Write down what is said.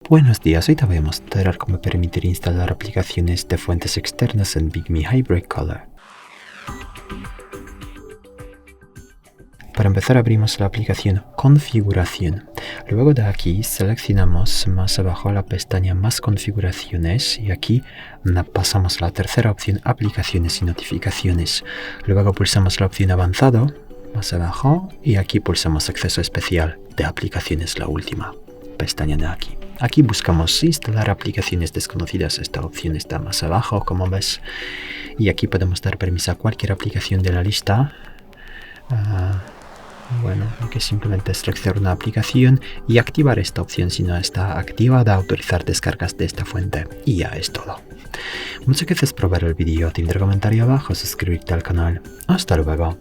Buenos días, hoy te voy a mostrar cómo permitir instalar aplicaciones de fuentes externas en BIGME Hibreak Color. Para empezar abrimos la aplicación Configuración. Luego de aquí seleccionamos más abajo la pestaña Más configuraciones y aquí pasamos a la tercera opción Aplicaciones y notificaciones. Luego pulsamos la opción Avanzado más abajo y aquí pulsamos Acceso especial de aplicaciones, la última pestaña de aquí. Aquí buscamos instalar aplicaciones desconocidas. Esta opción está más abajo, como ves. Y aquí podemos dar permiso a cualquier aplicación de la lista. Hay que simplemente seleccionar una aplicación y activar esta opción si no está activada, autorizar descargas de esta fuente. Y ya es todo. Muchas gracias por ver el vídeo. Te invito a comentario abajo, suscribirte al canal. Hasta luego.